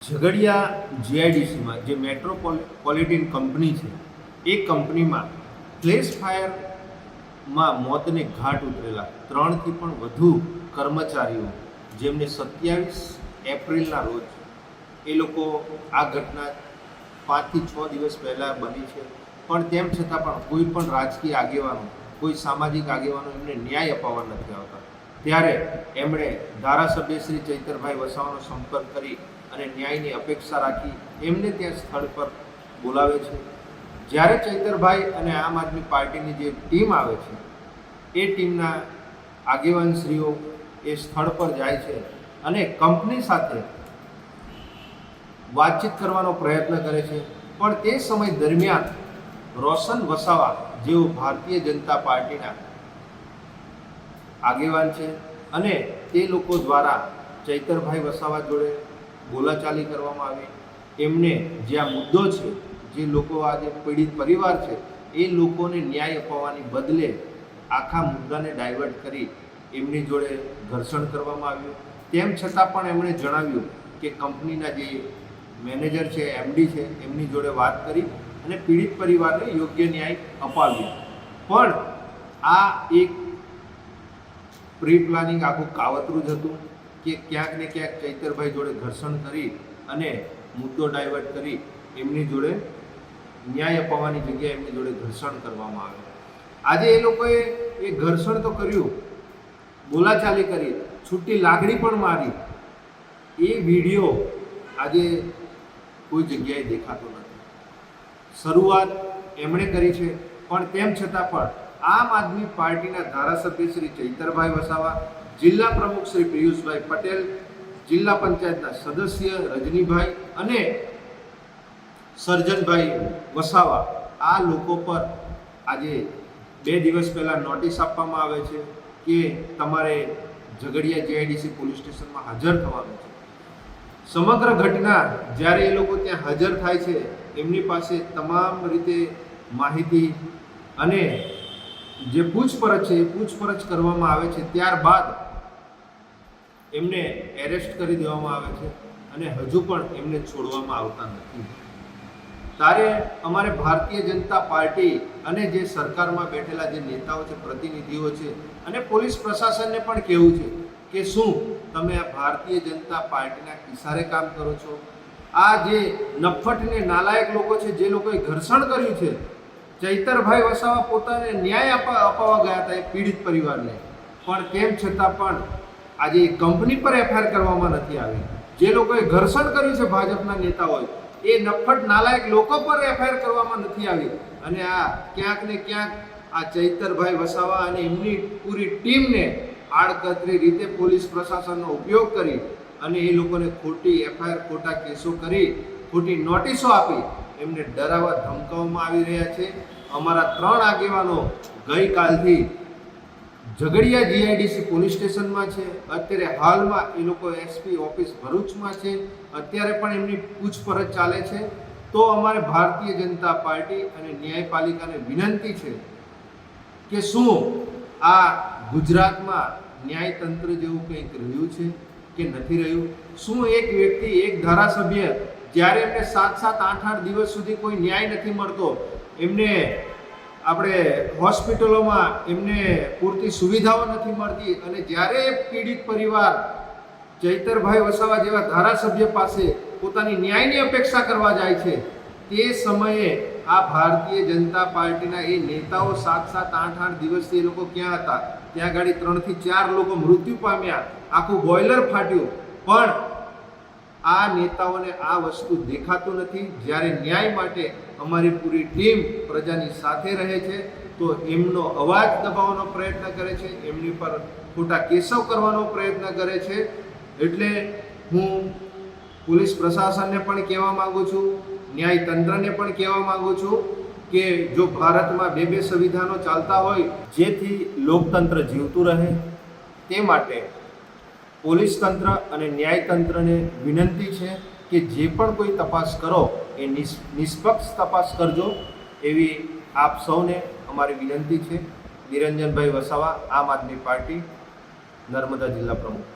ઝઘડિયા જીઆઈડીસીમાં જે metropolitan company છે એ કંપનીમાં ફ્લેશ ફાયરમાં મોતને ઘાટ ઉતરેલા 3થી પણ વધુ કર્મચારીઓ જેમને 27 એપ્રિલના રોજ એ લોકો આ ઘટના 5 થી 6 દિવસ પહેલાં બની છે, પણ તેમ છતાં પણ કોઈ પણ રાજકીય આગેવાનો, કોઈ સામાજિક આગેવાનો એમને ન્યાય અપાવવા નથી આવતા. ત્યારે એમણે ધારાસભ્ય શ્રી ચૈતરભાઈ વસાવાનો સંપર્ક કરી અને ન્યાયની અપેક્ષા રાખી એમને ત્યાં સ્થળ પર બોલાવે છે. જ્યારે ચૈતરભાઈ અને આમ આદમી પાર્ટીની જે ટીમ આવે છે એ ટીમના આગેવાનશ્રીઓ એ સ્થળ પર જાય છે અને કંપની સાથે વાતચીત કરવાનો પ્રયત્ન કરે છે. પણ તે સમય દરમિયાન રોશન વસાવા જેઓ ભારતીય જનતા પાર્ટીના આગેવાન છે અને તે લોકો દ્વારા ચૈતરભાઈ વસાવા જોડે બોલાચાલી કરવામાં આવી. એમને જે આ મુદ્દો છે, જે લોકો આજે પીડિત પરિવાર છે એ લોકોને ન્યાય અપાવવાની બદલે આખા મુદ્દાને ડાયવર્ટ કરી એમની જોડે ઘર્ષણ કરવામાં આવ્યું. તેમ છતાં પણ એમણે જણાવ્યું કે કંપનીના જે મેનેજર છે, એમડી છે, એમની જોડે વાત કરી અને પીડિત પરિવારને યોગ્ય ન્યાય અપાવ્યો. પણ આ એક પ્રી પ્લાનિંગ આખું કાવતરું જ હતું કે ક્યાંક ને ક્યાંક ચૈતરભાઈ જોડે ઘર્ષણ કરી અને મુદ્દો ડાયવર્ટ કરી એમની જોડે ન્યાય અપાવવાની જગ્યાએ એમની જોડે ઘર્ષણ કરવામાં આવે. આજે એ લોકોએ એ ઘર્ષણ તો કર્યું, બોલાચાલી કરી, છૂટી લાગણી પણ મારી. એ વિડીયો આજે કોઈ જગ્યાએ દેખાતો નથી. શરૂઆત એમણે કરી છે, પણ તેમ છતાં પણ આમ આદમી પાર્ટીના ધારાસભ્ય શ્રી ચૈતરભાઈ વસાવા, જિલ્લા પ્રમુખ શ્રી પિયુષભાઈ પટેલ, જિલ્લા પંચાયતના સદસ્ય રજનીભાઈ અને સર્જનભાઈ વસાવા, આ લોકો પર આજે 2 દિવસ પહેલાં નોટિસ આપવામાં આવે છે કે તમારે ઝઘડિયા જીઆઈડીસી પોલીસ સ્ટેશનમાં હાજર થવાનું છે. સમગ્ર ઘટના જ્યારે એ લોકો ત્યાં હાજર થાય છે, એમની પાસે તમામ રીતે માહિતી અને જે પૂછપરછ છે એ પૂછપરછ કરવામાં આવે છે. ત્યારબાદ એમને એરેસ્ટ કરી દેવામાં આવે છે અને હજુ પણ એમને છોડવામાં આવતા નથી. ત્યારે અમારે ભારતીય જનતા પાર્ટી અને જે સરકારમાં બેઠેલા જે નેતાઓ છે, પ્રતિનિધિઓ છે અને પોલીસ પ્રશાસનને પણ કહેવું છે કે શું તમે આ ભારતીય જનતા પાર્ટીના ઇશારે કામ કરો છો? આ જે નફ્ફટ ને નાલાયક લોકો છે, જે લોકોએ ઘર્ષણ કર્યું છે, ચૈતરભાઈ વસાવા પોતાને ન્યાય અપાવવા ગયા હતા એ પીડિત પરિવારને, પણ તેમ છતાં પણ આજે કંપની પર એફઆઈઆર કરવામાં નથી આવી. જે લોકોએ ઘર્ષણ કર્યું છે ભાજપના નેતાઓએ, એ નફ્ફટ નાલાયક લોકો પર એફઆઈઆર કરવામાં નથી આવી. અને આ ક્યાંક ને ક્યાંક આ ચૈતરભાઈ વસાવા અને એમની પૂરી ટીમને આડકતરી રીતે પોલીસ પ્રશાસનનો ઉપયોગ કરી અને એ લોકોને ખોટી એફઆઈઆર, ખોટા કેસો કરી, ખોટી નોટિસો આપી એમને ડરાવવા ધમકાવવામાં આવી રહ્યા છે. અમારા 3 આગેવાનો ગઈકાલથી ઝઘડિયા જીઆઈડીસી પોલીસ સ્ટેશનમાં છે. અત્યારે હાલમાં એ લોકો એસપી ઓફિસ ભરૂચમાં છે. અત્યારે પણ એમની પૂછપરછ ચાલે છે. તો અમારે ભારતીય જનતા પાર્ટી અને ન્યાયપાલિકાને વિનંતી છે કે શું આ ગુજરાતમાં ન્યાયતંત્ર જેવું કંઈક રહ્યું છે કે નથી રહ્યું? શું એક વ્યક્તિ, એક ધારાસભ્ય, જ્યારે એમને 7-7, 8-8 દિવસ સુધી કોઈ ન્યાય નથી મળતો, એમને આપણે હોસ્પિટલોમાં એમને પૂરતી સુવિધાઓ નથી મળતી, અને જ્યારે પીડિત પરિવાર ચૈતરભાઈ વસાવા જેવા ધારાસભ્ય પાસે પોતાની ન્યાયની અપેક્ષા કરવા જાય છે, તે સમયે આ ભારતીય જનતા પાર્ટીના એ નેતાઓ 7-7, 8-8 દિવસથી એ લોકો ક્યાં હતા? ત્યાં ગાડી 3 થી 4 લોકો મૃત્યુ પામ્યા, આખું બોઇલર ફાટ્યું. પણ આ નેતાઓને આ વસ્તુ દેખાતું નથી. જ્યારે ન્યાય માટે અમારી પૂરી ટીમ પ્રજાની સાથે રહે છે તો એમનો અવાજ દબાવવાનો પ્રયત્ન કરે છે, એમની પર ખોટા કેસો કરવાનો પ્રયત્ન કરે છે. એટલે હું પોલીસ પ્રશાસનને પણ કહેવા માગું છું, ન્યાયતંત્રને પણ કહેવા માગું છું કે જો ભારતમાં 2 સંવિધાનો ચાલતા હોય, જેથી લોકતંત્ર જીવતું રહે, તે માટે પોલીસ તંત્ર અને ન્યાયતંત્રને વિનંતી છે કે જે પણ કોઈ તપાસ કરો એ નિષ્પક્ષ તપાસ કરજો, એવી આપ સૌને અમારી વિનંતી છે. નિરંજનભાઈ વસાવા, આમ આદમી પાર્ટી, નર્મદા જિલ્લા પ્રમુખ.